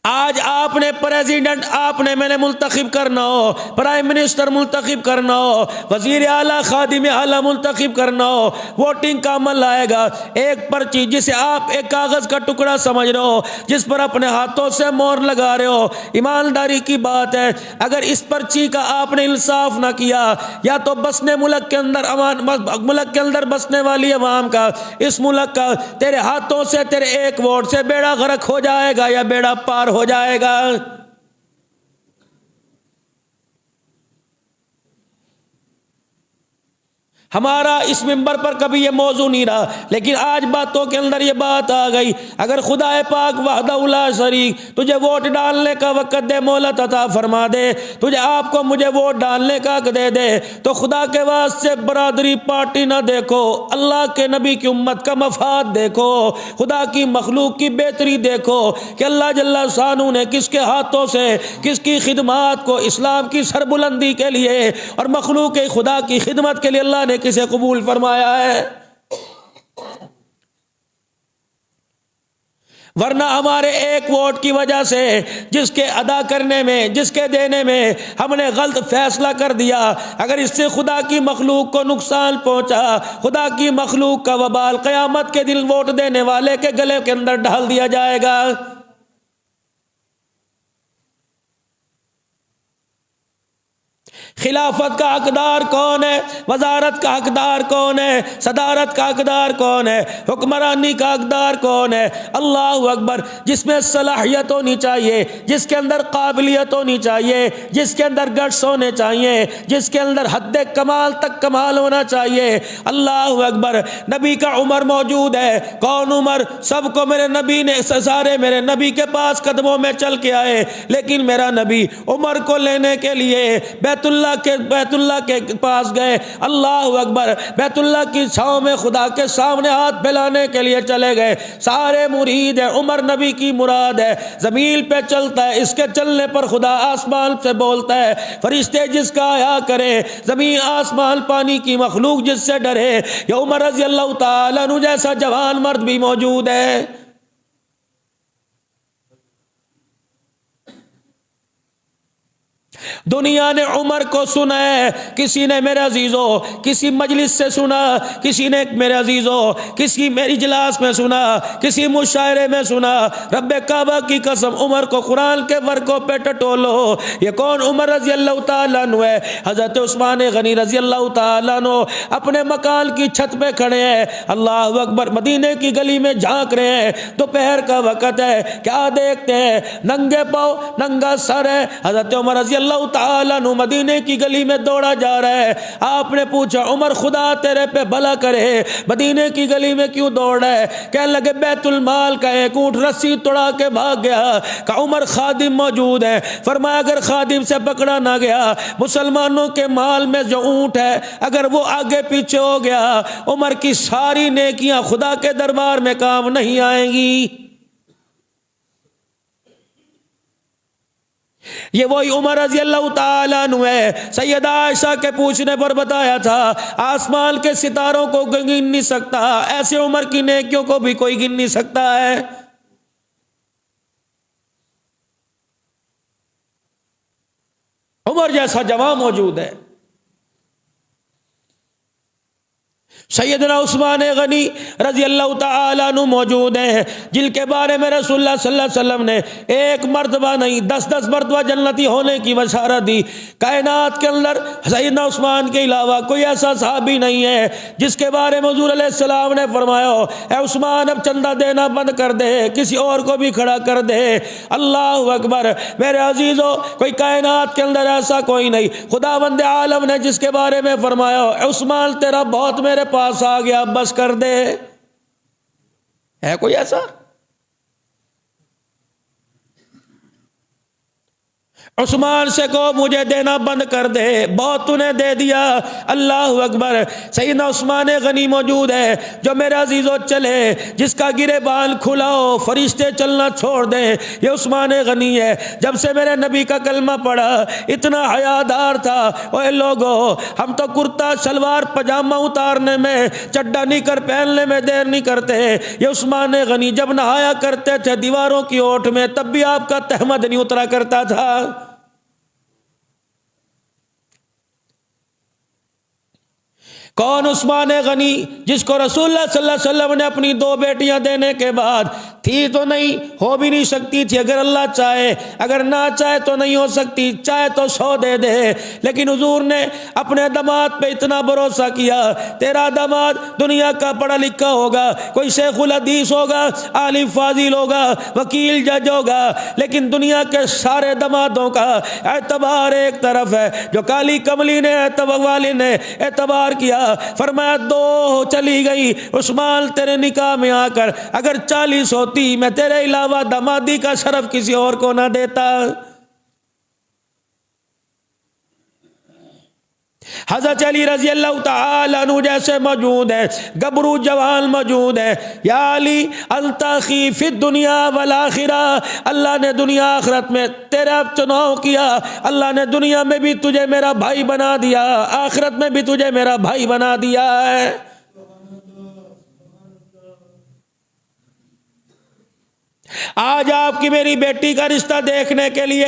آج آپ نے پریزیڈنٹ آپ نے میں نے منتخب کرنا ہو، پرائم منسٹر منتخب کرنا ہو، وزیر اعلیٰ خادم اعلیٰ منتخب کرنا ہو، ووٹنگ کا عمل آئے گا، ایک پرچی جسے آپ ایک کاغذ کا ٹکڑا سمجھ رہے ہو، جس پر اپنے ہاتھوں سے مہر لگا رہے ہو، ایمانداری کی بات ہے اگر اس پرچی کا آپ نے انصاف نہ کیا، یا تو بسنے ملک کے اندر بسنے والی عوام کا، اس ملک کا تیرے ہاتھوں سے تیرے ایک ووٹ سے بیڑا غرق ہو جائے گا یا بیڑا پار ہو جائے گا۔ ہمارا اس ممبر پر کبھی یہ موضوع نہیں رہا، لیکن آج باتوں کے اندر یہ بات آ گئی، اگر خدا پاک وحدہ لا شریک تجھے ووٹ ڈالنے کا وقت دے، مہلت عطا فرما دے، تجھے آپ کو مجھے ووٹ ڈالنے کا حق دے دے، تو خدا کے واسطے برادری پارٹی نہ دیکھو، اللہ کے نبی کی امت کا مفاد دیکھو، خدا کی مخلوق کی بہتری دیکھو کہ اللہ جل شانہ نے کس کے ہاتھوں سے کس کی خدمات کو اسلام کی سربلندی کے لیے اور مخلوق خدا کی خدمت کے لیے اللہ نے کسے قبول فرمایا ہے۔ ورنہ ہمارے ایک ووٹ کی وجہ سے جس کے ادا کرنے میں جس کے دینے میں ہم نے غلط فیصلہ کر دیا، اگر اس سے خدا کی مخلوق کو نقصان پہنچا، خدا کی مخلوق کا وبال قیامت کے دن ووٹ دینے والے کے گلے کے اندر ڈال دیا جائے گا۔ خلافت کا حقدار کون ہے؟ وزارت کا حقدار کون ہے؟ صدارت کا حقدار کون ہے؟ حکمرانی کا حقدار کون ہے؟ اللہ اکبر۔ جس میں صلاحیت ہونی چاہیے، جس کے اندر قابلیت ہونی چاہیے، جس کے اندر گٹس ہونے چاہیے، جس کے اندر حد کمال تک کمال ہونا چاہیے۔ اللہ اکبر۔ نبی کا عمر موجود ہے۔ کون عمر؟ سب کو میرے نبی نے سارے میرے نبی کے پاس قدموں میں چل کے آئے، لیکن میرا نبی عمر کو لینے کے لیے بیت اللہ کے پاس گئے۔ اللہ اکبر۔ بیت اللہ کی چھاؤں میں خدا کے سامنے ہاتھ پھیلانے کے لیے چلے گئے۔ سارے مرید ہیں، عمر نبی کی مراد ہے، زمین پہ چلتا ہے، اس کے چلنے پر خدا آسمان سے بولتا ہے، فرشتے جس کا حیا کرے، زمین آسمان پانی کی مخلوق جس سے ڈرے۔ یہ عمر رضی اللہ تعالیٰ عنہ جیسا جوان مرد بھی موجود ہے۔ دنیا نے عمر کو سنا ہے، کسی نے میرے عزیزو کسی مجلس سے سنا، کسی نے میرے عزیزو کسی میری اجلاس میں سنا، کسی مشاعرے میں سنا۔ رب کعبہ کی قسم عمر کو قرآن کے ورقوں پہ ٹٹولو۔ یہ کون عمر رضی اللہ تعالیٰ عنہ ہے؟ حضرت عثمان غنی رضی اللہ تعالیٰ عنہ اپنے مکان کی چھت پہ کھڑے ہیں، اللہ اکبر، مدینے کی گلی میں جھانک رہے ہیں، دوپہر کا وقت ہے، کیا دیکھتے ہیں؟ ننگے پاؤں ننگا سر ہے حضرت عمر رضی اللہ تعالیٰ عنہ مدینے کی گلی میں دوڑا جا رہا ہے۔ آپ نے پوچھا عمر خدا تیرے پہ بھلا کرے، مدینے کی گلی میں کیوں دوڑ رہا ہے؟ کہنے لگے بیت المال کا ایک اونٹ رسی توڑا کے بھاگ گیا۔ کہ عمر خادم موجود ہے، فرمایا اگر خادم سے پکڑا نہ گیا، مسلمانوں کے مال میں جو اونٹ ہے اگر وہ آگے پیچھے ہو گیا، عمر کی ساری نیکیاں خدا کے دربار میں کام نہیں آئیں گی۔ یہ وہی عمر رضی اللہ تعالیٰ عنہ ہے، سیدہ عائشہ کے پوچھنے پر بتایا تھا آسمان کے ستاروں کو گن نہیں سکتا، ایسے عمر کی نیکیوں کو بھی کوئی گن نہیں سکتا ہے۔ عمر جیسا جوان موجود ہے۔ سیدنا عثمان غنی رضی اللہ تعالیٰ عنہ موجود ہیں، جن کے بارے میں رسول اللہ صلی اللہ علیہ وسلم نے ایک مرتبہ نہیں 10 مرتبہ جنتی ہونے کی بشارت دی۔ کائنات کے اندر سیدنا عثمان کے علاوہ کوئی ایسا صحابی نہیں ہے جس کے بارے میں حضور علیہ السلام نے فرمایا ہو اے عثمان اب چندہ دینا بند کر دے، کسی اور کو بھی کھڑا کر دے۔ اللہ اکبر۔ میرے عزیزو کوئی کائنات کے اندر ایسا کوئی نہیں، خداوند عالم نے جس کے بارے میں فرمایا ہو اے عثمان تیرا بہت میرے پاس آ گیا، بس کر دے۔ ہے کوئی ایسا؟ عثمان سے کہو مجھے دینا بند کر دے، بہت تو نے دے دیا۔ اللہ اکبر۔ سیدنا عثمان غنی موجود ہے، جو میرے عزیزو چلے، جس کا گریبان کھلا ہو فرشتے چلنا چھوڑ دیں، یہ عثمان غنی ہے۔ جب سے میرے نبی کا کلمہ پڑھا اتنا حیادار تھا۔ اوے لوگو، ہم تو کرتا شلوار پجامہ اتارنے میں، چڈا نکر پہننے میں دیر نہیں کرتے۔ یہ عثمان غنی جب نہایا کرتے تھے دیواروں کی اوٹ میں، تب بھی آپ کا تہمد نہیں اترا کرتا تھا۔ کون عثمان غنی جس کو رسول اللہ صلی اللہ علیہ وسلم نے اپنی 2 بیٹیاں دینے کے بعد، تھی تو نہیں، ہو بھی نہیں سکتی تھی، اگر اللہ چاہے، اگر نہ چاہے تو نہیں ہو سکتی، چاہے تو 100 دے دے، لیکن حضور نے اپنے داماد پہ اتنا بھروسہ کیا، تیرا داماد دنیا کا پڑھا لکھا ہوگا، کوئی شیخ الحدیث ہوگا، عالم فاضل ہوگا، وکیل جج ہوگا، لیکن دنیا کے سارے دامادوں کا اعتبار ایک طرف ہے۔ جو کالی کملی نے اعتبار کیا، فرمایا 2 چلی گئی، عثمان تیرے نکاح میں آ کر اگر 40 ہوتی، میں تیرے علاوہ دامادی کا شرف کسی اور کو نہ دیتا۔ حضرت علی رضی اللہ تعالی عنہ جیسے موجود ہے، گبرو جوان موجود ہے۔ یا علی انت اخی فی الدنیا والآخرہ، اللہ نے دنیا آخرت میں تیرا چناؤ کیا، اللہ نے دنیا میں بھی تجھے میرا بھائی بنا دیا، آخرت میں بھی تجھے میرا بھائی بنا دیا ہے۔ آج آپ کی میری بیٹی کا رشتہ دیکھنے کے لیے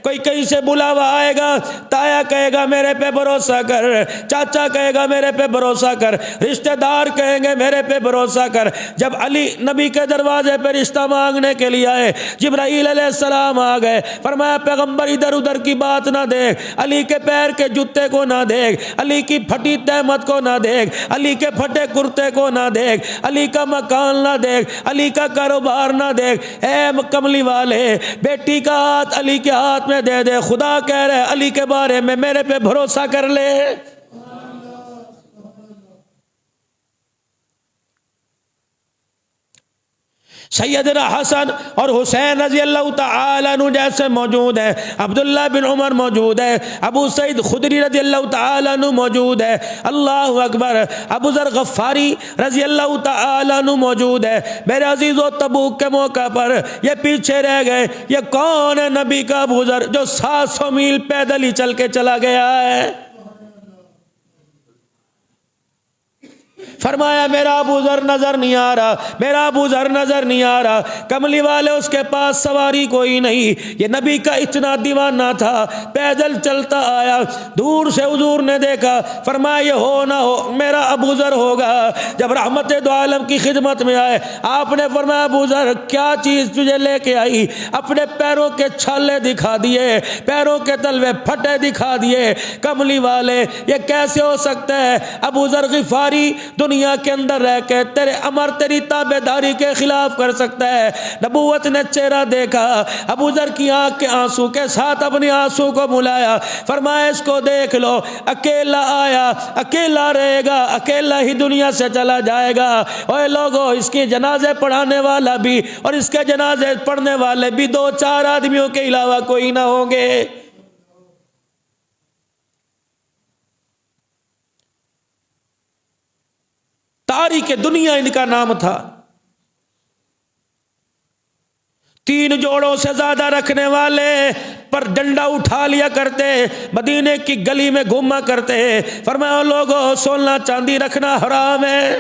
کوئی کہیں سے بلاوا آئے گا، تایا کہے گا میرے پہ بھروسہ کر، چاچا کہے گا میرے پہ بھروسہ کر، رشتہ دار کہیں گے میرے پہ بھروسہ کر۔ جب علی نبی کے دروازے پہ رشتہ مانگنے کے لیے آئے، جبرائیل علیہ السلام آ گئے، فرمایا پیغمبر ادھر ادھر کی بات نہ دیکھ، علی کے پیر کے جوتے کو نہ دیکھ، علی کی پھٹی تہمت کو نہ دیکھ، علی کے پھٹے کرتے کو نہ دیکھ، علی کا مکان نہ دیکھ، علی کا کاروبار نہ دیکھ، اے کملی والے بیٹی کا ہاتھ علی کے ہاتھ میں دے دے، خدا کہہ رہے علی کے بارے میں میرے پہ بھروسہ کر لے۔ سیدنا حسن اور حسین رضی اللہ تعالی عنہ جیسے موجود ہیں، عبداللہ بن عمر موجود ہے، ابو سعید خدری رضی اللہ تعالی عنہ موجود ہے، اللہ اکبر، ابو ذر غفاری رضی اللہ تعالی عنہ موجود ہے۔ میرے عزیزو، تبوک کے موقع پر یہ پیچھے رہ گئے، یہ کون ہے نبی کا ابو ذر جو 700 میل پیدل ہی چل کے چلا گیا ہے؟ فرمایا میرا ابو ذر نظر نہیں آ رہا، میرا ابو ذر نظر نہیں آ رہا۔ کملی والے اس کے پاس سواری کوئی نہیں، یہ نبی کا اتنا دیوانہ تھا، پیدل چلتا آیا، دور سے حضور نے دیکھا، فرمایا یہ ہو نہ ہو میرا ابو ذر ہوگا۔ جب رحمت دو عالم کی خدمت میں آئے، آپ نے فرمایا ابو ذر کیا چیز تجھے لے کے آئی؟ اپنے پیروں کے چھالے دکھا دیے، پیروں کے تلوے پھٹے دکھا دیے۔ کملی والے یہ کیسے ہو سکتا ہے؟ ابو ذر غفاری دنیا کے اندر رہ کے تیرے امر تیری تابعداری کے خلاف کر سکتا ہے؟ نبوت نے چہرہ دیکھا، ابو ذر کی آنکھ کے آنسو کے ساتھ اپنی آنسو کو ملایا، فرمایا اس کو دیکھ لو، اکیلا آیا، اکیلا رہے گا، اکیلا ہی دنیا سے چلا جائے گا۔ اوے لوگو، اس کی جنازے پڑھانے والا بھی اور اس کے جنازے پڑھنے والے بھی 2-4 آدمیوں کے علاوہ کوئی نہ ہوں گے۔ تاریخ دنیا ان کا نام تھا۔ 3 جوڑوں سے زیادہ رکھنے والے پر ڈنڈا اٹھا لیا کرتے، مدینے کی گلی میں گھوما کرتے، فرمایا لوگوں سونا چاندی رکھنا حرام ہے۔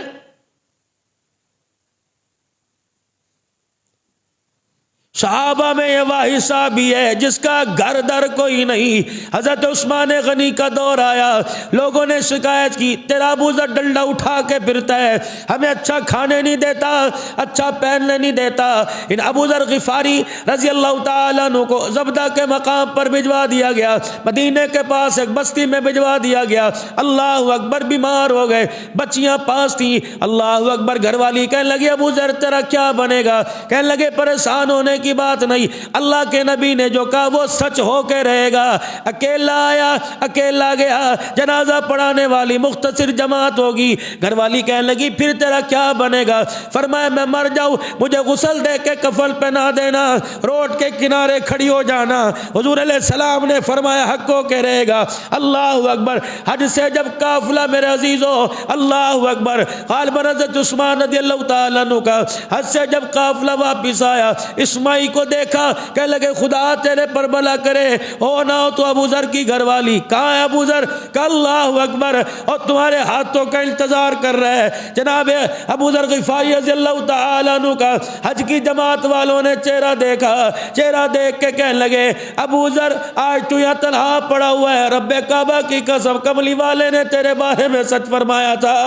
صحابہ میں یہ واحد صحابی ہے جس کا گھر در کوئی نہیں۔ حضرت عثمان غنی کا دور آیا، لوگوں نے شکایت کی تیرا ابو ذر ڈنڈا اٹھا کے پھرتا ہے، ہمیں اچھا کھانے نہیں دیتا، اچھا پہننے نہیں دیتا۔ ان ابو ذر غفاری رضی اللہ تعالیٰ عنہ کو زبدہ کے مقام پر بھجوا دیا گیا، مدینے کے پاس ایک بستی میں بھجوا دیا گیا۔ اللہ اکبر، بیمار ہو گئے، بچیاں پاس تھیں، اللہ اکبر۔ گھر والی کہنے لگی ابو ذر تیرا کیا بنے گا؟ کہنے لگے پریشان ہونے کی کی بات نہیں، اللہ کے نبی نے جو کہا وہ سچ ہو کے رہے گا۔ اکیلا آیا، اکیلا گیا، جنازہ پڑھانے والی مختصر جماعت ہوگی۔ گھر والی کہنے لگی پھر تیرا کیا بنے گا؟ فرمایا میں مر جاؤں مجھے غسل دے کے کفن پہنا دینا، روڈ کے کنارے کھڑی ہو جانا۔ حضور علیہ السلام نے فرمایا حق ہو کے رہے گا۔ اللہ اکبر۔ حج سے جب قافلہ میرے عزیزو، اللہ اکبر، غالباً حضرت عثمان رضی اللہ تعالیٰ عنہ کا حج سے جب قافلہ واپس آیا، اسماعیل کو دیکھا، کہنے لگے خدا تیرے پر بلا کرے، ہو نہ ہو تو ابو ذر کی گھر والی۔ کہاں ہے ابو ذر؟ کہ اللہ اکبر، اور تمہارے ہاتھوں کا انتظار کر رہا ہے۔ جناب ابو ذر غفاری رضی اللہ تعالیٰ عنہ کا حج کی جماعت والوں نے چہرہ دیکھا، چہرہ دیکھ کے کہنے لگے ابو ذر آج تو یہاں تنہا پڑا ہوا ہے، رب کعبہ کی قسم کملی والے نے تیرے بارے میں سچ فرمایا تھا۔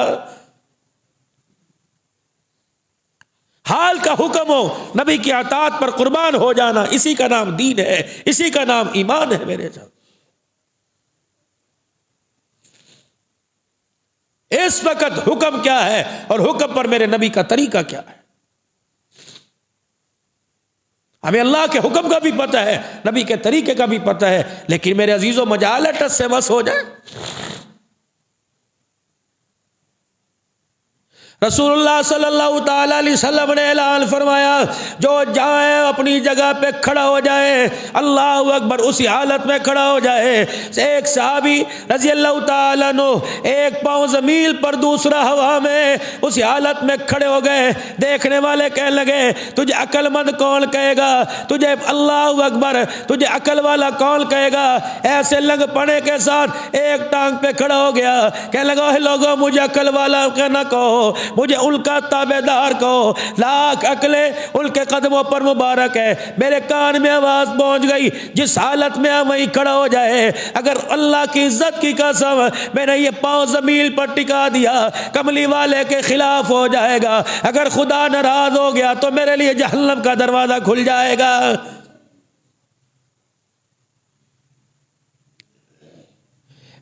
حال کا حکم ہو، نبی کی اطاعت پر قربان ہو جانا، اسی کا نام دین ہے، اسی کا نام ایمان ہے میرے جان۔ اس وقت حکم کیا ہے اور حکم پر میرے نبی کا طریقہ کیا ہے؟ ہمیں اللہ کے حکم کا بھی پتہ ہے، نبی کے طریقے کا بھی پتہ ہے، لیکن میرے عزیزوں مجال ہے ٹس سے مس ہو جائے۔ رسول اللہ صلی اللہ تعالی علیہ وسلم نے اعلان فرمایا جو جائے اپنی جگہ پہ کھڑا ہو جائے، اللہ اکبر، اسی حالت میں کھڑا ہو جائے۔ ایک صحابی رضی اللہ تعالیٰ عنہ ایک پاؤں زمین پر دوسرا ہوا میں، اسی حالت میں کھڑے ہو گئے۔ دیکھنے والے کہنے لگے تجھے عقل مند کون کہے گا، تجھے اللہ اکبر تجھے عقل والا کون کہے گا؟ ایسے لنگ پڑے کے ساتھ ایک ٹانگ پہ کھڑا ہو گیا، کہنے لگا اے لوگوں مجھے عقل والا نہ کہو، مجھے ان کا تابع دار کہو، لاکھ عقلیں ان کے قدموں پر مبارک ہے۔ میرے کان میں آواز پہنچ گئی جس حالت میں وہیں کھڑا ہو جائے، اگر اللہ کی عزت کی قسم میں نے یہ پاؤں زمین پر ٹکا دیا کملی والے کے خلاف ہو جائے گا، اگر خدا ناراض ہو گیا تو میرے لیے جہنم کا دروازہ کھل جائے گا۔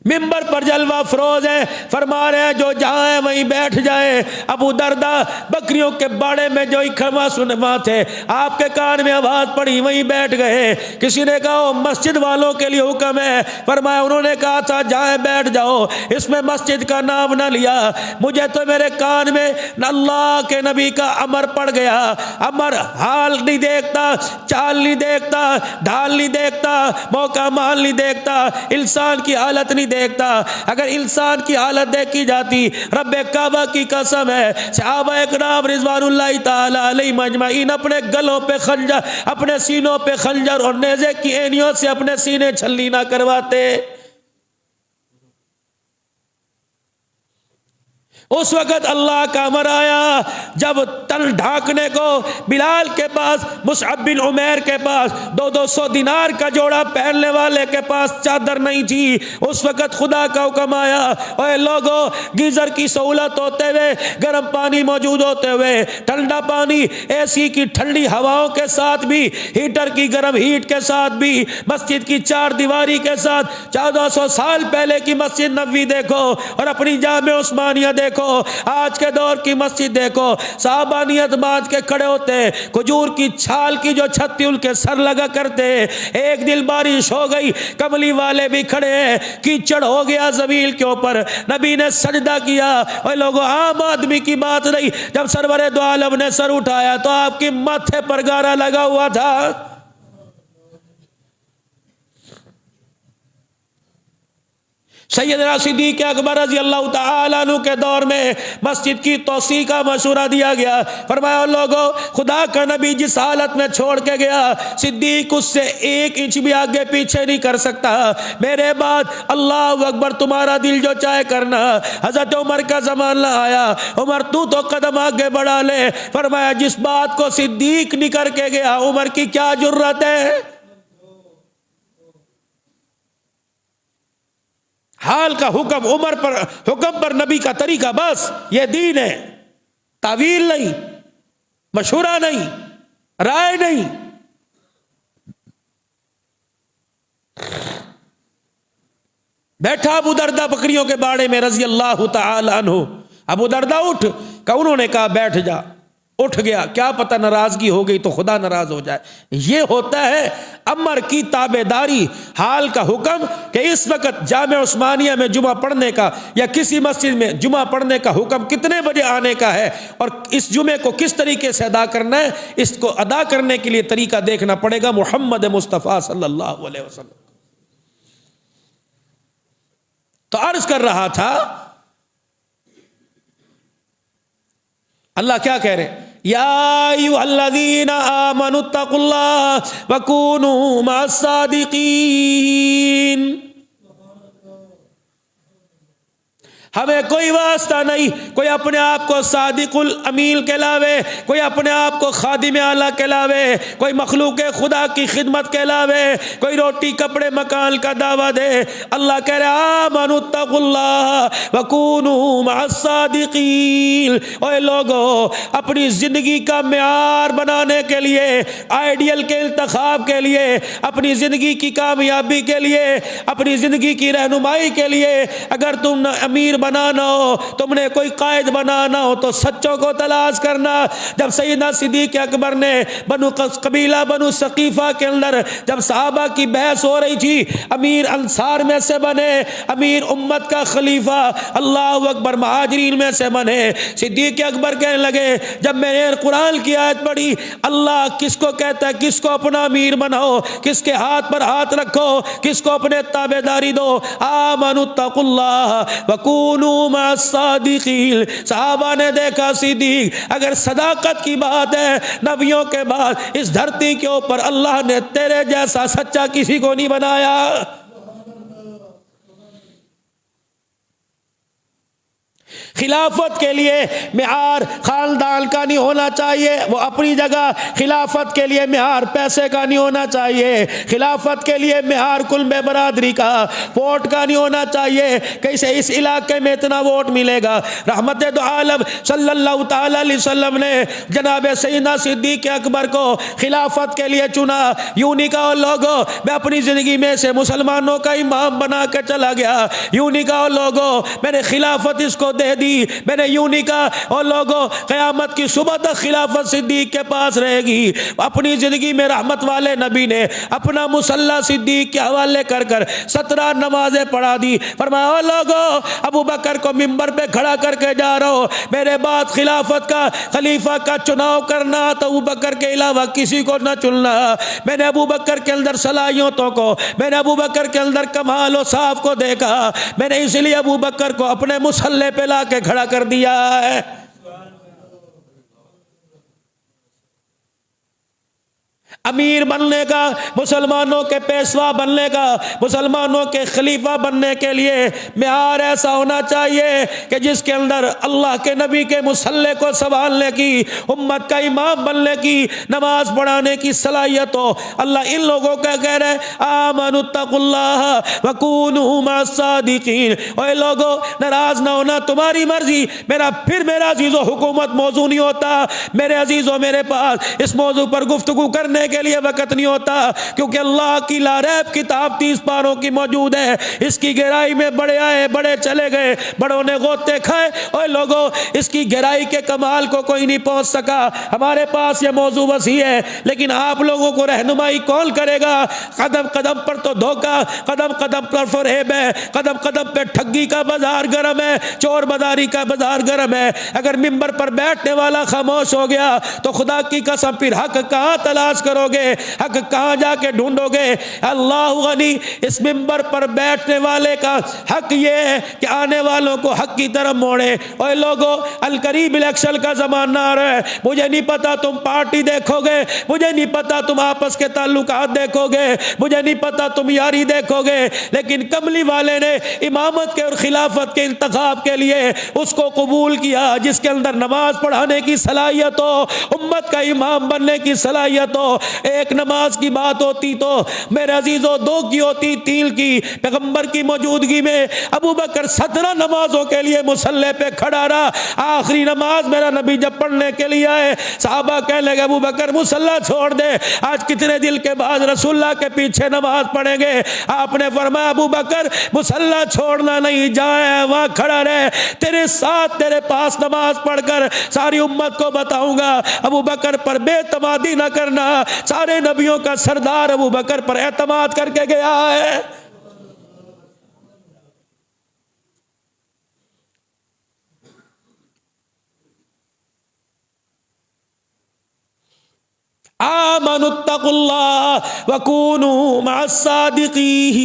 ممبر پر جلوہ افروز ہیں، فرما رہے ہیں جو جہاں ہے وہیں بیٹھ جائے۔ ابو دردہ بکریوں کے باڑے میں جو کھڑا سنما تھے، آپ کے کان میں آواز پڑی وہیں بیٹھ گئے۔ کسی نے کہا مسجد والوں کے لیے حکم ہے، فرمایا انہوں نے کہا تھا جہاں بیٹھ جاؤ، اس میں مسجد کا نام نہ لیا۔ مجھے تو میرے کان میں اللہ کے نبی کا امر پڑ گیا، امر حال نہیں دیکھتا، چال نہیں دیکھتا، ڈھال نہیں دیکھتا، موقع مال نہیں دیکھتا، انسان کی حالت نہیں دیکھتا۔ اگر انسان کی حالت دیکھی جاتی، رب کعبہ کی قسم ہے صحابہ اکرام رضوان اللہ تعالی علیہ مجمعین اپنے گلوں پہ خنجر، اپنے سینوں پہ خنجر اور نیزے کی اینیوں سے اپنے سینے چھلنی نہ کرواتے۔ اس وقت اللہ کا امر آیا جب تن ڈھانکنے کو بلال کے پاس، مصعب بن عمیر کے پاس 200 دینار کا جوڑا پہننے والے کے پاس چادر نہیں تھی، اس وقت خدا کا حکم آیا اے لوگو گیزر کی سہولت ہوتے ہوئے، گرم پانی موجود ہوتے ہوئے، ٹھنڈا پانی اے سی کی ٹھنڈی ہواؤں کے ساتھ بھی، ہیٹر کی گرم ہیٹ کے ساتھ بھی، مسجد کی چار دیواری کے ساتھ 1400 سال پہلے کی مسجد نبوی دیکھو اور اپنی جامع عثمانیہ دیکھو، آج کے دور کی مسجد دیکھو، صحابہ نیت باندھ کے کھڑے ہوتے، کھجور کی چھال کی جو چھت تھی ان کے سر لگا کرتے۔ ایک دن بارش ہو گئی، کملی والے بھی کھڑے ہیں، کیچڑ ہو گیا زمین کے اوپر، نبی نے سجدہ کیا۔ اے لوگوں عام آدمی کی بات نہیں، جب سرور دو عالم نے سر اٹھایا تو آپ کی ماتھے پر گارا لگا ہوا تھا۔ سیدنا صدیق اکبر رضی اللہ تعالیٰ عنہ کے دور میں مسجد کی توسیع کا مشورہ دیا گیا، فرمایا لوگوں خدا کا نبی جس حالت میں چھوڑ کے گیا صدیق اس سے 1 انچ بھی آگے پیچھے نہیں کر سکتا، میرے بعد اللہ اکبر تمہارا دل جو چاہے کرنا۔ حضرت عمر کا زمانہ آیا، عمر تو قدم آگے بڑھا لے، فرمایا جس بات کو صدیق نہیں کر کے گیا عمر کی کیا جرت ہے؟ حال کا حکم، عمر پر حکم پر نبی کا طریقہ، بس یہ دین ہے، تعویل نہیں، مشورہ نہیں، رائے نہیں۔ بیٹھا ابو دردہ بکریوں کے باڑے میں رضی اللہ تعالی عنہ، ابو دردہ اٹھ کہ انہوں نے کہا بیٹھ جا، اٹھ گیا، کیا پتہ ناراضگی ہو گئی تو خدا ناراض ہو جائے۔ یہ ہوتا ہے امر کی تابع داری، حال کا حکم کہ اس وقت جامع عثمانیہ میں جمعہ پڑھنے کا یا کسی مسجد میں جمعہ پڑھنے کا حکم کتنے بجے آنے کا ہے، اور اس جمعے کو کس طریقے سے ادا کرنا ہے، اس کو ادا کرنے کے لیے طریقہ دیکھنا پڑے گا محمد مصطفیٰ صلی اللہ علیہ وسلم۔ تو عرض کر رہا تھا اللہ کیا کہہ رہے ہیں، یا ایھا الذین آمنوا اتقوا اللہ وکونوا مع الصادقین۔ ہمیں کوئی واسطہ نہیں، کوئی اپنے آپ کو صادق الامین کہلاوے، کوئی اپنے آپ کو خادم اعلیٰ کہلاوے، کوئی مخلوق خدا کی خدمت کہلاوے، کوئی روٹی کپڑے مکان کا دعویٰ دے۔ اللہ کہہ رہے آمنوا اتقوا اللہ وکونوا مع الصادقین۔ اے لوگو، اپنی زندگی کا معیار بنانے کے لیے، آئیڈیل کے انتخاب کے لیے، اپنی زندگی کی کامیابی کے لیے، اپنی زندگی کی رہنمائی کے لیے، اگر تم امیر بنانا ہو، تم نے کوئی قائد بنانا ہو، تو سچوں کو تلاش کرنا۔ جب سیدنا صدیق اکبر نے قبیلہ بنو ثقیفہ کے اندر جب صحابہ کی بحث ہو رہی تھی، امیر انصار میں سے بنے، امیر امت کا خلیفہ، اللہ اکبر، مہاجرین میں سے بنے، صدیق اکبر کہنے لگے جب میں نے قرآن کی آیت پڑھی، اللہ کس کو کہتا ہے کس کو اپنا امیر بناؤ، کس کے ہاتھ پر ہاتھ رکھو، کس کو اپنے تابع داری دو، آمنوا اتقوا اللہ وکونوا مع الصادقین۔ صحابہ نے دیکھا صدیق، اگر صداقت کی بات ہے، نبیوں کے بعد اس دھرتی کے اوپر اللہ نے تیرے جیسا سچا کسی کو نہیں بنایا۔ خلافت کے لیے معیار خاندان کا نہیں ہونا چاہیے، وہ اپنی جگہ۔ خلافت کے لیے معیار پیسے کا نہیں ہونا چاہیے، خلافت کے لیے معیار کلب برادری کا، ووٹ کا نہیں ہونا چاہیے، کیسے اس علاقے میں اتنا ووٹ ملے گا۔ رحمت دو عالم صلی اللہ تعالی علیہ وسلم نے جناب سیدنا صدیق اکبر کو خلافت کے لیے چنا۔ یوں نہیں کہا لوگوں میں اپنی زندگی میں سے مسلمانوں کا امام بنا کے چلا گیا، یوں نہیں کہا لوگوں میں نے خلافت اس کو دے دی، میں نے یوں نہیں کہا اور لوگوں قیامت کی صبح تک خلافت صدیق کے پاس رہے گی۔ اپنی زندگی میں رحمت والے نبی نے اپنا مصلی صدیق کے حوالے کر کر 17 نمازیں پڑھا دی۔ فرمایا او لوگوں، ابو بکر کو ممبر پہ کھڑا کر کے جا رہا ہو، میرے بعد خلافت کا خلیفہ کا چناؤ کرنا تو ابو بکر کے علاوہ کسی کو نہ چننا۔ میں نے ابو بکر کے اندر صلاحیتوں کو، میں نے ابو بکر کے اندر کمال و صاف کو دیکھا، میں نے اس لیے ابو بکر کو اپنے مصلی پہ لا کے کھڑا کر دیا ہے۔ امیر بننے کا، مسلمانوں کے پیشوا بننے کا، مسلمانوں کے خلیفہ بننے کے لیے معیار ایسا ہونا چاہیے کہ جس کے اندر اللہ کے نبی کے مصلی کو سنبھالنے کی، امت کا امام بننے کی، نماز پڑھانے کی صلاحیت ہو۔ اللہ ان لوگوں کا کہہ رہے آمنوا اتقوا اللہ وکونوا مع الصادقین۔ اے لوگوں، ناراض نہ ہونا، تمہاری مرضی، میرا عزیزو حکومت موضوع نہیں ہوتا، میرے عزیزو میرے پاس اس موضوع پر گفتگو کرنے کے لیے وقت نہیں ہوتا، کیونکہ اللہ کی لا ریب کتاب 30 پاروں کی موجود ہے، اس کی گہرائی میں بڑے آئے بڑے چلے گئے، بڑوں نے غوطے کھائے، اور لوگوں اس کی گہرائی کے کمال کو کوئی نہیں پہنچ سکا۔ ہمارے پاس یہ موضوع وسیع ہے، لیکن آپ لوگوں کو رہنمائی کون کرے گا؟ قدم قدم پر تو دھوکہ، قدم قدم پر فریب ہے، قدم قدم پہ ٹھگی کا بازار گرم ہے، چور بازاری کا بازار گرم ہے۔ اگر ممبر پر بیٹھنے والا خاموش ہو گیا تو خدا کی قسم پھر حق کہاں تلاش کرو گے، حق کہاں جا کے ڈھونڈو گے؟ اللہ غنی، اس ممبر پر بیٹھنے والے کا حق یہ ہے کہ آنے والوں کو حق کی طرف موڑے۔ اور لوگوں، القریب الیکشن کا زمانہ آ رہا ہے، مجھے نہیں پتا تم پارٹی دیکھو گے، مجھے نہیں پتا تم آپس کے تعلقات دیکھو گے، مجھے نہیں پتا تم یاری دیکھو گے، لیکن کملی والے نے امامت کے اور خلافت کے انتخاب کے لیے اس کو قبول کیا جس کے اندر نماز پڑھانے کی صلاحیت ہو، امت کا امام بننے کی صلاحیت ہو، ایک نماز کی بات ہوتی تو میرے عزیزوں 2 کی ہوتی 3 کی. پیغمبر کی موجودگی میں ابو بکر 17 نمازوں کے لیے مصلی پہ کھڑا رہا. آخری نماز میرا نبی جب پڑھنے کے لیے آئے, صحابہ کہنے لگے ابو بکر مصلی چھوڑ دے, آج کتنے دل کے بعد رسول اللہ کے پیچھے نماز پڑھیں گے. آپ نے فرمایا ابو بکر مصلی چھوڑنا نہیں, جائے وہاں کھڑا رہے, تیرے ساتھ تیرے پاس نماز پڑھ کر ساری امت کو بتاؤں گا. ابو بکر پر بے اعتمادی نہ کرنا, سارے نبیوں کا سردار ابو بکر پر اعتماد کر کے گیا ہے. آمنوا اتقوا اللہ وکونوا مع الصادقین.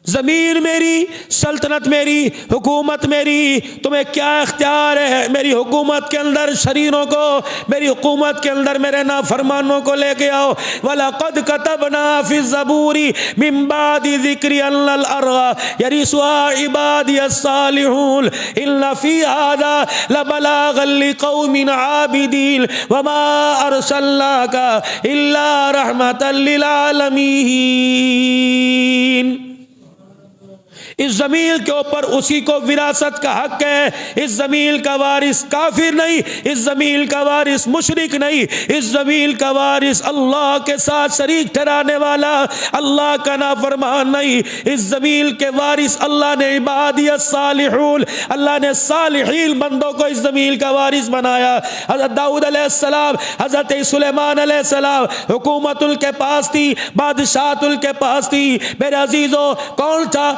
ضمیر میری, سلطنت میری, حکومت میری, تمہیں کیا اختیار ہے میری حکومت کے اندر شرینوں کو, میری حکومت کے اندر میرے نافرمانوں کو لے کے آؤ. وَلَقَدْ كَتَبْنَا فِي الزَّبُورِ مِن بَعْدِ ذِكْرِ أَنَّ الْأَرْضَ يَرِثُهَا عِبَادِيَ الصَّالِحُونَ إِنَّ فِي هَذَا لَبَلَاغًا لِقَوْمٍ عَابِدِينَ وَمَا أَرْسَلْنَاكَ إِلَّا رَحْمَةً لِلْعَالَمِينَ. اس زمین کے اوپر اسی کو وراثت کا حق ہے. اس زمین کا وارث کافر نہیں, اس زمین کا وارث مشرک نہیں, اس زمین کا وارث اللہ کے ساتھ شریک ٹھہرانے والا, اللہ کا نافرمان نہیں. اس زمین کے وارث اللہ نے عبادی الصالحون, اللہ نے صالحین بندوں کو اس زمین کا وارث بنایا. حضرت داؤد علیہ السلام, حضرت سلیمان علیہ السلام, حکومت ان کے پاس تھی, بادشاہت ان کے پاس تھی. میرے عزیزوں کون تھا؟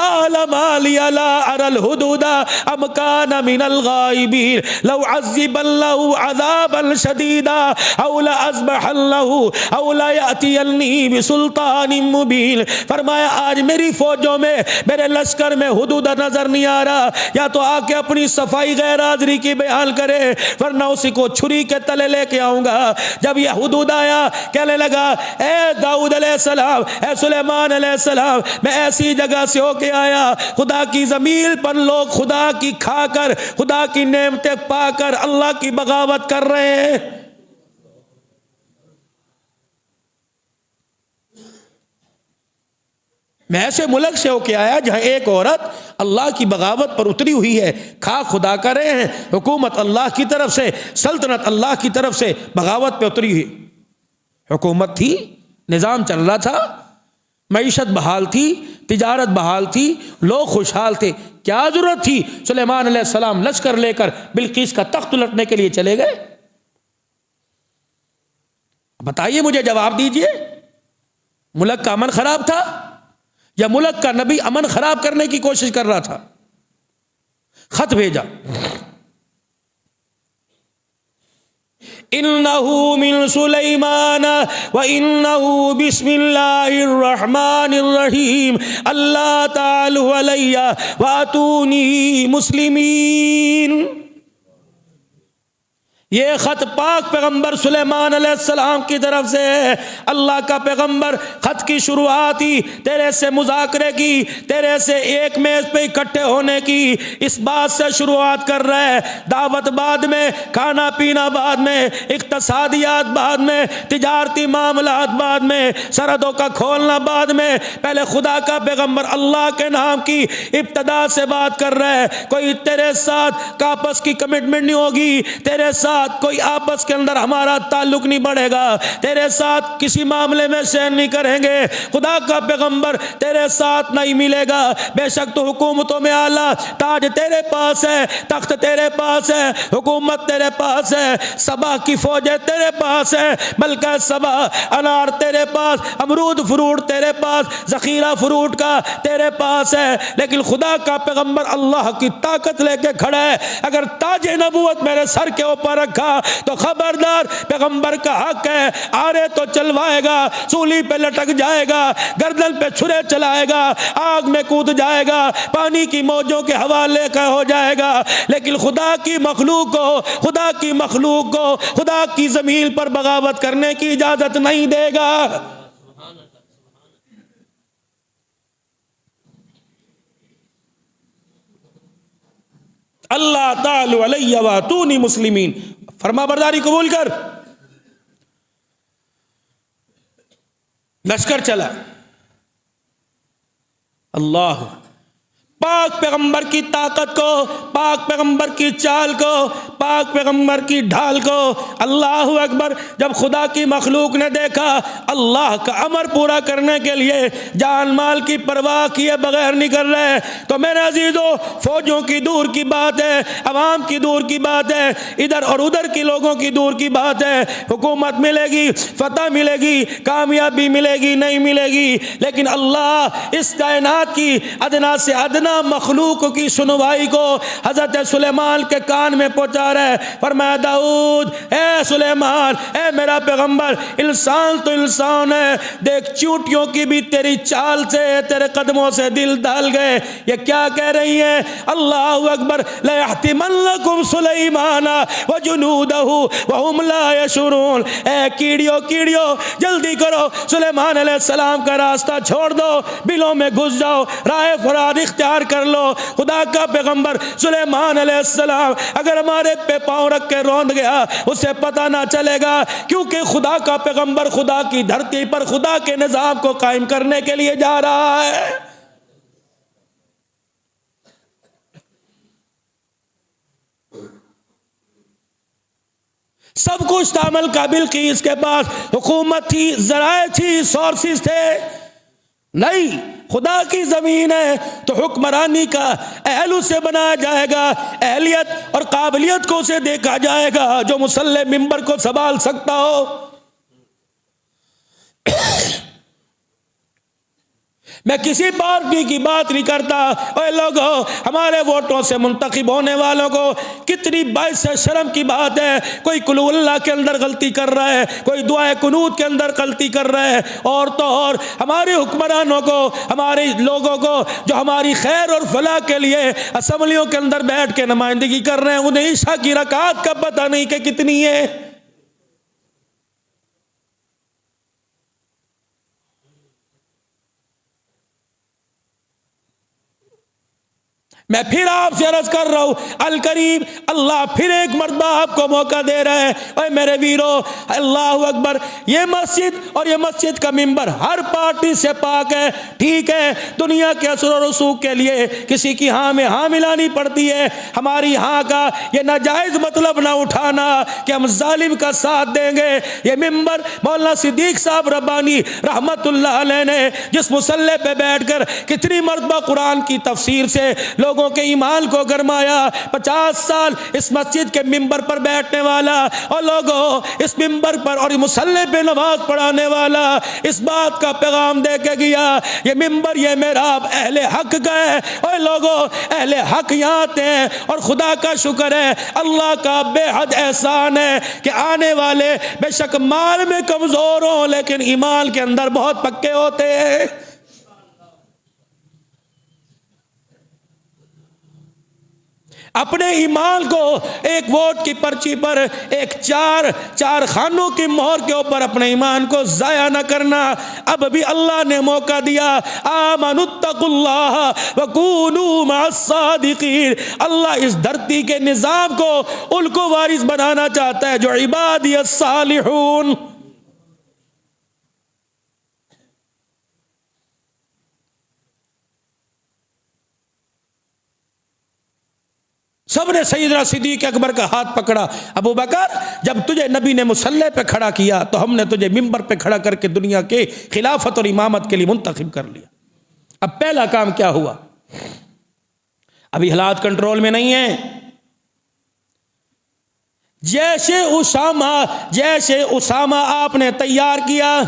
فقال ما لي لا أرى الهدود أم كان من الغائبين لو عذب الله عذابا شديدا أو لأذبحنه أو ليأتيني بسلطان مبين. فرمایا آج میری فوجوں میں, میرے لشکر میں حدود نظر نہیں آ رہا, یا تو آ کے اپنی صفائی غیر حاضری کی بیان کرے ورنہ اسی کو چھری کے تلے لے کے آؤں گا. جب یہ حدود آیا کہنے لگا اے داؤد علیہ السلام, اے سلیمان علیہ السلام, میں ایسی جگہ سے ہو کے آیا, خدا کی زمین پر لوگ خدا کی کھا کر, خدا کی نعمتیں پا کر اللہ کی بغاوت کر رہے ہیں. میں ایسے ملک سے ہو کے آیا جہاں ایک عورت اللہ کی بغاوت پر اتری ہوئی ہے, کھا خدا کر رہے ہیں, حکومت اللہ کی طرف سے, سلطنت اللہ کی طرف سے بغاوت پہ اتری ہوئی. حکومت تھی, نظام چل رہا تھا, معیشت بحال تھی, تجارت بحال تھی, لوگ خوشحال تھے. کیا ضرورت تھی سلیمان علیہ السلام لشکر لے کر بلقیس کا تخت الٹنے کے لیے چلے گئے؟ بتائیے مجھے, جواب دیجئے. ملک کا امن خراب تھا یا ملک کا نبی امن خراب کرنے کی کوشش کر رہا تھا؟ خط بھیجا, انہو من سلیمان وانہو بسم اللہ الرحمن الرحیم اللہ تعالی علی واتونی مسلمین. یہ خط پاک پیغمبر سلیمان علیہ السلام کی طرف سے ہے. اللہ کا پیغمبر خط کی شروعات ہی تیرے سے مذاکرے کی, تیرے سے ایک میز پہ اکٹھے ہونے کی اس بات سے شروعات کر رہا ہے. دعوت بعد میں, کھانا پینا بعد میں, اقتصادیات بعد میں, تجارتی معاملات بعد میں, سرحدوں کا کھولنا بعد میں. پہلے خدا کا پیغمبر اللہ کے نام کی ابتدا سے بات کر رہا ہے. کوئی تیرے ساتھ آپس کی کمٹمنٹ نہیں ہوگی, تیرے ساتھ کوئی آپس کے اندر ہمارا تعلق نہیں بڑھے گا, تیرے ساتھ کسی معاملے میں سین نہیں کریں گے. خدا کا پیغمبر تیرے ساتھ نہیں ملے گا. بے شک تو حکومتوں میں اعلیٰ, تاج تیرے پاس ہے, تخت تیرے پاس ہے, حکومت تیرے پاس ہے, سبا کی فوجیں تیرے پاس ہے, ملکہ سبا, انار تیرے پاس, امرود فروٹ تیرے پاس, ذخیرہ فروٹ کا تیرے پاس ہے. لیکن خدا کا پیغمبر اللہ کی طاقت لے کے کھڑا ہے. اگر تاج نبوت میرے سر کے اوپر رکھا تو خبردار, پیغمبر کا حق ہے, آرے تو چلوائے گا, سولی پہ لٹک جائے گا, گردن پہ چھرے چلائے گا, آگ میں کود جائے گا, پانی کی موجوں کے حوالے کا ہو جائے گا. لیکن خدا کی مخلوق کو, خدا کی مخلوق کو خدا کی زمین پر بغاوت کرنے کی اجازت نہیں دے گا. اللہ تعالی علی واتونی مسلمین. فرما برداری قبول کر. لشکر چلا. اللہ پاک پیغمبر کی طاقت کو، پاک پیغمبر کی چال کو، پاک پیغمبر کی ڈھال کو. اللہ اکبر. جب خدا کی مخلوق نے دیکھا اللہ کا امر پورا کرنے کے لیے جان مال کی پرواہ کیے بغیر نکل رہے، تو میرے عزیزو فوجوں کی دور کی بات ہے، عوام کی دور کی بات ہے، ادھر اور ادھر کی لوگوں کی دور کی بات ہے. حکومت ملے گی، فتح ملے گی، کامیابی ملے گی، نہیں ملے گی، لیکن اللہ اس کائنات کی ادنا سے ادنا مخلوق کی سنوائی کو حضرت سلیمان کے کان میں پہنچا رہے. فرمایا داؤد اے سلیمان، اے میرا پیغمبر، انسان تو انسان ہے، دیکھ چونٹیوں کی بھی تیری چال سے، تیرے قدموں سے دل دہل گئے. یہ کیا کہہ رہی ہیں؟ اللہ اکبر. لَيَحْتِمَنَّكُمْ سُلَيْمَانَ وَجُنُودَهُ وَهُمْ لَا يَشْعُرُونَ. اے کیڑیوں جلدی کرو، سلیمان علیہ السلام کا راستہ چھوڑ دو، بلوں میں گھس جاؤ، راہ فرار اختیار کر لو. خدا کا پیغمبر سلیمان علیہ السلام اگر ہمارے پہ پاؤں رکھ کے روند گیا اسے پتہ نہ چلے گا، کیونکہ خدا کا پیغمبر خدا کی دھرتی پر خدا کے نظام کو قائم کرنے کے لیے جا رہا ہے. سب کچھ تھا عمل قابل کی، اس کے پاس حکومت تھی، ذرائع تھی، سورسز تھے. نہیں، خدا کی زمین ہے تو حکمرانی کا اہل اسے بنایا جائے گا، اہلیت اور قابلیت کو اسے دیکھا جائے گا جو مسلح منبر کو سنبھال سکتا ہو. میں کسی پارٹی کی بات نہیں کرتا. اے لوگو، ہمارے ووٹوں سے منتخب ہونے والوں کو کتنی باعث شرم کی بات ہے. کوئی قلو اللہ کے اندر غلطی کر رہا ہے، کوئی دعائے قنوت کے اندر غلطی کر رہا ہے، اور تو اور ہمارے حکمرانوں کو، ہمارے لوگوں کو جو ہماری خیر اور فلاح کے لیے اسمبلیوں کے اندر بیٹھ کے نمائندگی کر رہے ہیں، انہیں عشاء کی رکعات کا پتہ نہیں کہ کتنی ہے. میں پھر آپ سے عرض کر رہا ہوں، القریب اللہ پھر ایک مرتبہ آپ کو موقع دے رہے ہیں. اے میرے ویرو، اللہ اکبر. یہ مسجد اور یہ مسجد کا منبر ہر پارٹی سے پاک ہے. ٹھیک ہے، دنیا کے اثر و رسوخ کے لیے کسی کی ہاں میں ہاں ملانی پڑتی ہے. ہماری ہاں کا یہ ناجائز مطلب نہ اٹھانا کہ ہم ظالم کا ساتھ دیں گے. یہ منبر مولانا صدیق صاحب ربانی رحمت اللہ علیہ نے جس مسلح پہ بیٹھ کر کتنی مرتبہ قرآن کی تفسیر سے لوگوں کے ایمان کو گرمایا. 50 سال اس مسجد کے منبر پر بیٹھنے والا اور لوگوں اس منبر پر اور مصلی پہ نماز پڑھانے والا اس بات کا پیغام دے کے گیا، یہ منبر یہ محراب اہل حق کا ہے. اور لوگوں اہل حق یہاں آتے ہیں، اور خدا کا شکر ہے، اللہ کا بے حد احسان ہے کہ آنے والے بے شک مال میں کمزور ہوں لیکن ایمان کے اندر بہت پکے ہوتے ہیں. اپنے ایمان کو ایک ووٹ کی پرچی پر، ایک چار خانوں کی مہر کے اوپر اپنے ایمان کو ضائع نہ کرنا. اب بھی اللہ نے موقع دیا. آمنوا اتقوا اللہ وکونوا مع الصادقین. اللہ اس دھرتی کے نظام کو ان کو وارث بنانا چاہتا ہے جو عبادی الصالحون. سب نے سیدنا صدیق اکبر کا ہاتھ پکڑا. ابو بکر، جب تجھے نبی نے مصلی پہ کھڑا کیا تو ہم نے تجھے منبر پہ کھڑا کر کے دنیا کے خلافت اور امامت کے لیے منتخب کر لیا. اب پہلا کام کیا ہوا؟ ابھی حالات کنٹرول میں نہیں ہیں. جیسے اسامہ آپ نے تیار کیا.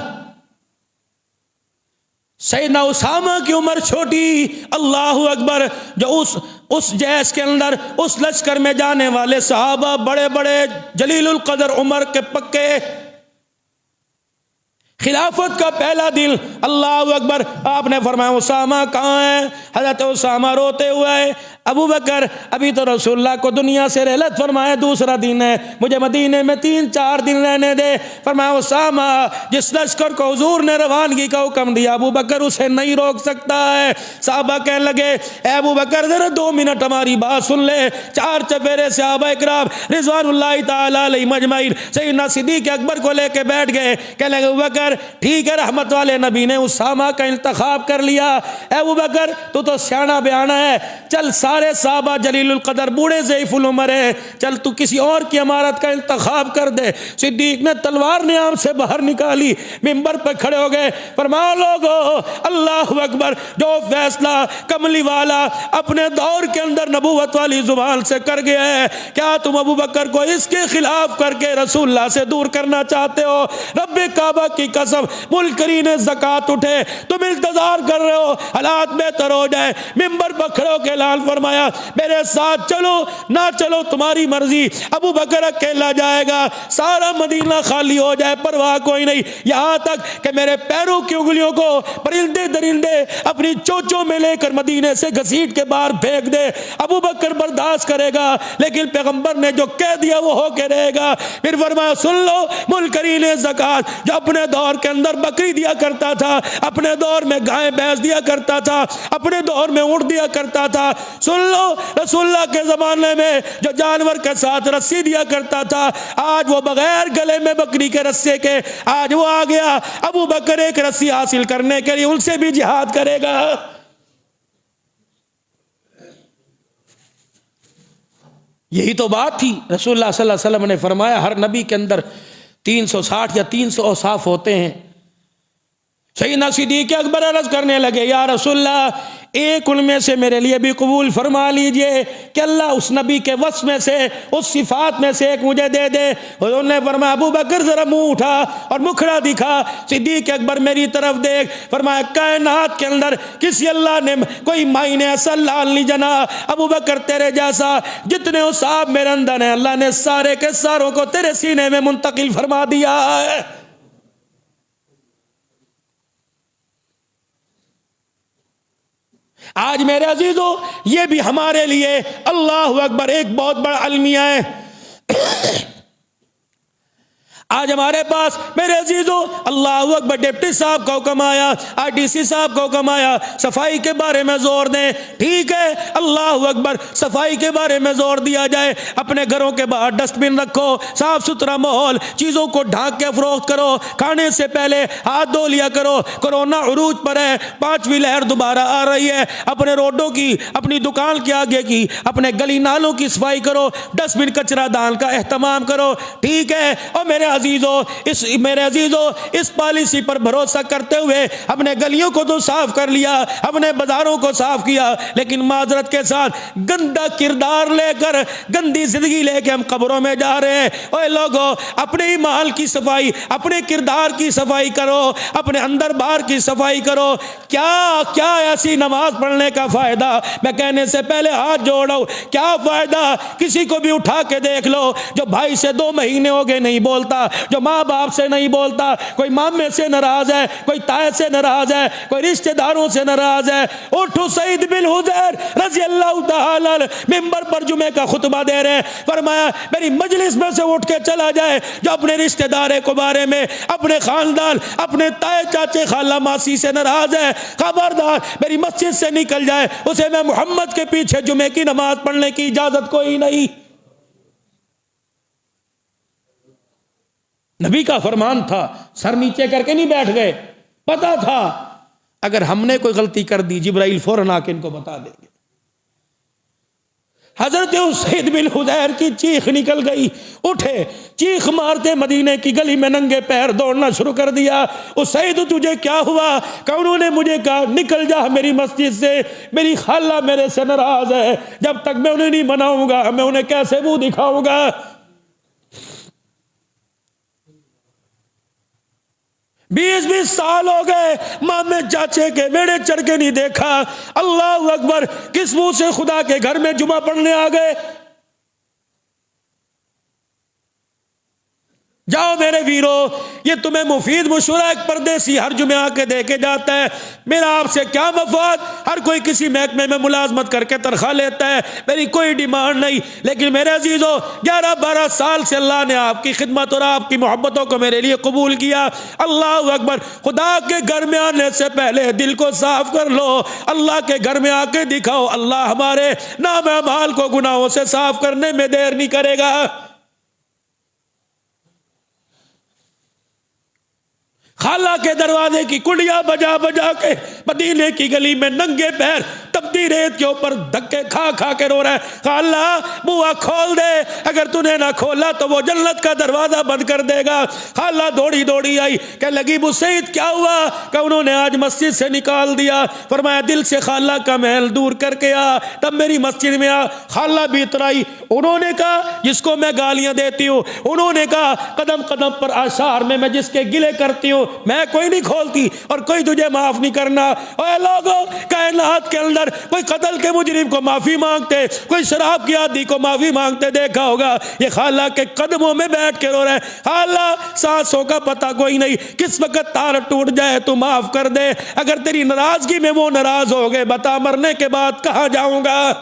سیدنا اسامہ کی عمر چھوٹی، اللہ اکبر. جو اس جیش کے اندر اس لشکر میں جانے والے صحابہ بڑے بڑے جلیل القدر عمر کے پکے. خلافت کا پہلا دن، اللہ اکبر. آپ نے فرمایا اسامہ کہاں ہے؟ حضرت اسامہ روتے ہوئے ابو بکر ابھی تو رسول اللہ کو دنیا سے رحلت فرمائے دوسرا دن ہے، مجھے مدینے میں 3-4 دن رہنے دے۔ فرمایا اسامہ جس لشکر کو حضور نے روانگی کا حکم دیا ابو بکر اسے نہیں روک سکتا ہے۔ صحابہ کہنے لگے اے ابو بکر ذرا 2 منٹ ہماری بات سن لے۔ 4 چفیرے صحابہ اکرام رضوان اللہ تعالی علیہ مجمعین سیدنا صدیق اکبر کو لے کے بیٹھ گئے، کہنے لگے ابو بکر ٹھیک ہے، رحمت والے نبی نے اسامہ کا انتخاب کر لیا، اے ابو بکر تو سیاںا بیانا ہے، چل سارے صحابہ جلیل القدر بوڑھے ضعیف العمر ہے، چل تو کسی اور کی امارت کا انتخاب کر دے۔ صدیق نے تلوار نیام سے باہر نکالی، منبر پہ کھڑے ہو گئے، فرمایا لوگو اللہ اکبر، جو فیصلہ کملی والا اپنے دور کے اندر نبوت والی زبان سے کر گیا ہے، کیا تم ابو بکر کو اس کے خلاف کر کے رسول اللہ سے دور کرنا چاہتے ہو؟ رب کعبہ کی قسم ملک کرین زکوٰۃ اٹھے تم انتظار کر رہے ہو حالات بہتر ہو جائے، ممبر پر کھڑے ہو کے اعلان فرمایا میرے ساتھ چلو نہ چلو تمہاری مرضی، ابو بکر اکیلا جائے گا، سارا مدینہ خالی ہو جائے پرواہ کوئی نہیں، یہاں تک کہ میرے پیروں کی انگلیوں کو پرندے درندے اپنی چوچوں میں لے کر مدینے سے گھسیٹ کے باہر پھینک دے، ابو بکر برداشت کرے گا، لیکن پیغمبر نے جو کہہ دیا وہ ہو کے رہے گا۔ پھر فرمایا سن لو منکرین زکوٰۃ جو اپنے دور کے اندر بکری دیا کرتا تھا، اپنے دور میں گائے بھینس دیا کرتا تھا، اپنے دور میں اونٹ دیا کرتا تھا، سن لو رسول اللہ کے زمانے میں جو جانور کے ساتھ رسی دیا کرتا تھا، آج وہ بغیر گلے میں بکری کے رسے کے آج وہ آ گیا، ابو بکر ایک رسی حاصل کرنے کے لیے ان سے بھی جہاد کرے گا۔ یہی تو بات تھی۔ رسول اللہ صلی اللہ علیہ وسلم نے فرمایا ہر نبی کے اندر 360 یا 300 اوصاف ہوتے ہیں۔ سیدنا صدیق اکبر عرض کرنے لگے یا رسول اللہ ایک ان میں سے میرے لیے بھی قبول فرما لیجئے کہ اللہ اس نبی کے وصف میں سے اس صفات میں سے ایک مجھے دے دے۔ حضور نے فرمایا ابو بکر ذرا منہ اٹھا اور مکھڑا دکھا، صدیق اکبر میری طرف دیکھ، فرمایا کائنات کے اندر کسی اللہ نے کوئی مائی نے ایسا لال نہیں جنا ابو بکر تیرے جیسا، جتنے اوصاف میرے اندر ہیں اللہ نے سارے کے ساروں کو تیرے سینے میں منتقل فرما دیا ہے۔ آج میرے عزیزو یہ بھی ہمارے لیے اللہ اکبر ایک بہت بڑا المیہ ہے۔ آج ہمارے پاس میرے عزیزو اللہ اکبر ڈپٹی صاحب کا حکم آیا، RDC صاحب کا حکم آیا صفائی کے بارے میں زور دیں، ٹھیک ہے اللہ اکبر صفائی کے بارے میں زور دیا جائے، اپنے گھروں کے باہر ڈسٹ بن رکھو، صاف ستھرا ماحول، چیزوں کو ڈھانک کے فروخت کرو، کھانے سے پہلے ہاتھ دھو لیا کرو، کورونا عروج پر ہے، 5ویں لہر دوبارہ آ رہی ہے، اپنے روڈوں کی، اپنی دکان کے آگے کی، اپنے گلی نالوں کی صفائی کرو، ڈسٹ بن کچرا دان کا اہتمام کرو، ٹھیک ہے۔ اور میرے عزیزو اس پالیسی پر بھروسہ کرتے ہوئے اپنے گلیوں کو تو صاف کر لیا، اپنے بازاروں کو صاف کیا، لیکن معذرت کے ساتھ گندا کردار لے کر گندی زندگی لے کے ہم قبروں میں جا رہے ہیں۔ اوے لوگو اپنے ہی مال کی صفائی، اپنے کردار کی صفائی کرو، اپنے اندر باہر کی صفائی کرو۔ کیا ایسی نماز پڑھنے کا فائدہ؟ میں کہنے سے پہلے ہاتھ جوڑو، کیا فائدہ؟ کسی کو بھی اٹھا کے دیکھ لو جو بھائی سے 2 مہینے ہو گئے نہیں بولتا، جو ماں باپ سے نہیں بولتا، کوئی مامے سے ناراض ہے، کوئی تائے سے ناراض ہے، کوئی رشتہ داروں سے ناراض ہے، اٹھو سعید بن حضیر رضی اللہ تعالی منبر پر جمعے کا خطبہ دے رہے ہیں، فرمایا میری مجلس میں سے اٹھ کے چلا جائے جو اپنے رشتہ دارے کو بارے میں، اپنے خاندان، اپنے تائے چاچے خالہ ماسی سے ناراض ہے، خبردار میری مسجد سے نکل جائے، اسے میں محمد کے پیچھے جمعے کی نماز پڑھنے کی اجازت کوئی نہیں۔ نبی کا فرمان تھا، سر نیچے کر کے نہیں بیٹھ گئے، پتا تھا اگر ہم نے کوئی غلطی کر دی جبرائیل فوراً آ کے ان کو بتا دیں گے۔ حضرت اسید بن حضیر کی چیخ نکل گئی، اٹھے چیخ مارتے مدینے کی گلی میں ننگے پیر دوڑنا شروع کر دیا۔ اسید تجھے کیا ہوا؟ کہ انہوں نے مجھے کہا نکل جا میری مسجد سے، میری خالہ میرے سے ناراض ہے، جب تک میں انہیں نہیں مناؤں گا میں انہیں کیسے منہ دکھاؤں گا۔ 20 سال ہو گئے مامے چاچے کے بیڑے چڑھ کے نہیں دیکھا، اللہ اکبر کس منہ سے خدا کے گھر میں جمعہ پڑھنے آ گئے؟ جاؤ میرے ویرو، یہ تمہیں مفید مشورہ ایک پردیسی ہر جمعہ آ کے دے کے جاتا ہے، میرا آپ سے کیا مفاد؟ ہر کوئی کسی محکمے میں ملازمت کر کے تنخواہ لیتا ہے، میری کوئی ڈیمانڈ نہیں، لیکن میرے عزیزو 11-12 سال سے اللہ نے آپ کی خدمت اور آپ کی محبتوں کو میرے لیے قبول کیا۔ اللہ اکبر، خدا کے گھر میں آنے سے پہلے دل کو صاف کر لو، اللہ کے گھر میں آ کے دکھاؤ، اللہ ہمارے نام اعمال کو گناہوں سے صاف کرنے میں دیر نہیں کرے گا۔ خالہ کے دروازے کی کنڈیاں بجا بجا کے مدینے کی گلی میں ننگے پیر تپتی ریت کے اوپر دھکے کھا کھا کے رو رہا ہے، خالہ بوا کھول دے، اگر تو نے نہ کھولا تو وہ جنت کا دروازہ بند کر دے گا۔ خالہ دوڑی دوڑی آئی، کہنے لگی ابو سعید کیا ہوا؟ کہ انہوں نے آج مسجد سے نکال دیا۔ فرمایا دل سے خالہ کا محل دور کر کے آ، تب میری مسجد میں آ۔ خالہ بھی اترائی، انہوں نے کہا جس کو میں گالیاں دیتی ہوں، انہوں نے کہا قدم قدم پر آثار میں جس کے گلے کرتی ہوں، میں کوئی نہیں کھولتی اور کوئی تجھے معاف نہیں کرنا۔ اے لوگو، کائنات کے اندر کوئی قتل کے مجرم کو معافی مانگتے، کوئی شراب کی عادی کو معافی مانگتے دیکھا ہوگا؟ یہ خالہ کے قدموں میں بیٹھ کے رو رہے ہیں، خالہ سانسوں کا پتہ کوئی نہیں، کس وقت تار ٹوٹ جائے تو معاف کر دے، اگر تیری ناراضگی میں وہ ناراض ہو گئے بتا مرنے کے بعد کہاں جاؤں گا؟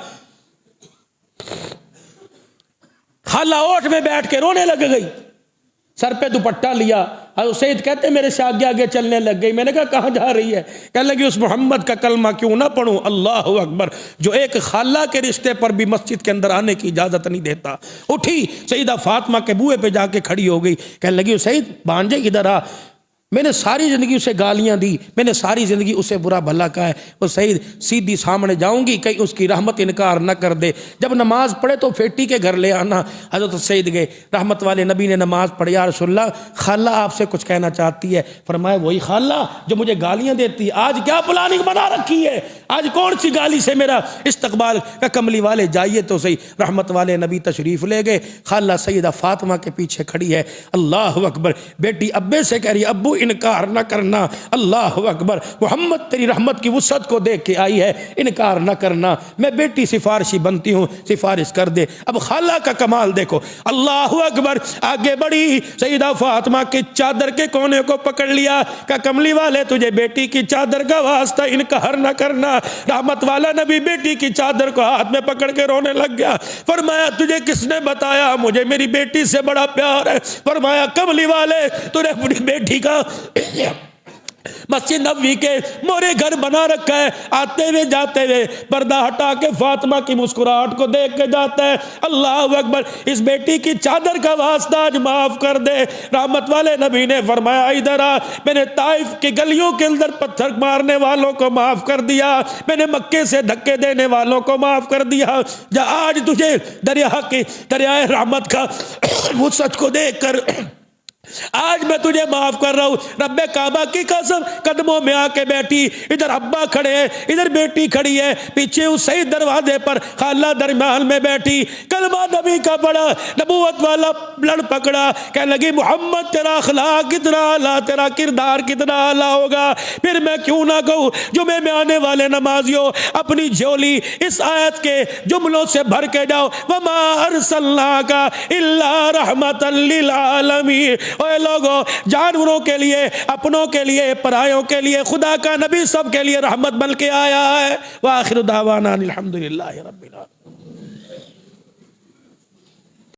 خالہ اوٹ میں بیٹھ کے رونے لگ گئی، سر پہ دوپٹہ لیا۔ حضرت سید کہتے میرے سے آگے آگے چلنے لگ گئی۔ میں نے کہا کہاں جا رہی ہے؟ کہنے لگی اس محمد کا کلمہ کیوں نہ پڑھوں، اللہ اکبر، جو ایک خالہ کے رشتے پر بھی مسجد کے اندر آنے کی اجازت نہیں دیتا۔ اٹھی سیدہ فاطمہ کے بوئے پہ جا کے کھڑی ہو گئی، کہنے لگی سید بانجے ادھر آ، میں نے ساری زندگی اسے گالیاں دی، میں نے ساری زندگی اسے برا بھلا کہا ہے، وہ سعید سیدھی سامنے جاؤں گی کہیں اس کی رحمت انکار نہ کر دے، جب نماز پڑھے تو پھیٹی کے گھر لے آنا۔ حضرت سعید گئے، رحمت والے نبی نے نماز پڑھی، یا رسول اللہ خالہ آپ سے کچھ کہنا چاہتی ہے۔ فرمایا وہی خالہ جو مجھے گالیاں دیتی، آج کیا پلاننگ بنا رکھی ہے، آج کون سی گالی سے میرا استقبال؟ کا کملی والے جائیے تو صحیح۔ رحمت والے نبی تشریف لے گئے، خالہ سیدہ فاطمہ کے پیچھے کھڑی ہے، اللہ اکبر، بیٹی ابے سے کہہ رہی ابو انکار نہ کرنا، اللہ اکبر، محمد تیری رحمت کی وسعت کو دیکھ کے آئی ہے، انکار نہ کرنا، میں بیٹی سفارشی بنتی ہوں، سفارش کر دے۔ اب خالہ کا کمال دیکھو، اللہ اکبر، آگے بڑھی سیدہ فاطمہ کی چادر کے کونے کو پکڑ لیا، کہ کملی والے تجھے بیٹی کی چادر کا واسطہ انکار نہ کرنا۔ رحمت والا نبی بیٹی کی چادر کو ہاتھ میں پکڑ کے رونے لگ گیا۔ فرمایا تجھے کس نے بتایا مجھے میری بیٹی سے بڑا پیار ہے؟ فرمایا کملی والے تو نے اپنی بیٹی کا مسجد نبوی کے مورے گھر بنا رکھا ہے، آتے ہوئے جاتے ہوئے پردہ ہٹا کے فاطمہ کی مسکراہٹ کو دیکھ کے جاتا ہے، اللہ اکبر، اس بیٹی کی چادر کا واسطہ آج معاف کر دے۔ رحمت والے نبی نے فرمایا ادھر آ، میں نے طائف کی گلیوں کے اندر پتھر مارنے والوں کو معاف کر دیا، میں نے مکے سے دھکے دینے والوں کو معاف کر دیا، جا آج تجھے دریائے رحمت کا وسعت کو دیکھ کر آج میں تجھے معاف کر رہا ہوں۔ رب کعبہ کی قسم قدموں میں آ کے بیٹھی، ادھر ابا کھڑے ہیں، ادھر بیٹی کھڑی ہے، پیچھے اس صحیح دروازے پر خالہ درمیان میں بیٹھی، کلمہ نبی کا پڑھا، نبوت والا لڑ پکڑا، کہنے لگی محمد تیرا اخلاق کتنا اعلیٰ، تیرا کردار کتنا اعلیٰ ہوگا، پھر میں کیوں نہ کہوں جمعے میں آنے والے نمازیوں اپنی جھولی اس آیت کے جملوں سے بھر کے جاؤ، وما ارسلناک الا رحمتا للعالمین۔ اے لوگو، جانوروں کے لیے، اپنوں کے لیے، پرایوں کے لیے، خدا کا نبی سب کے لیے رحمت بن کے آیا ہے۔ وآخر دعوانا الحمدللہ رب العالمین۔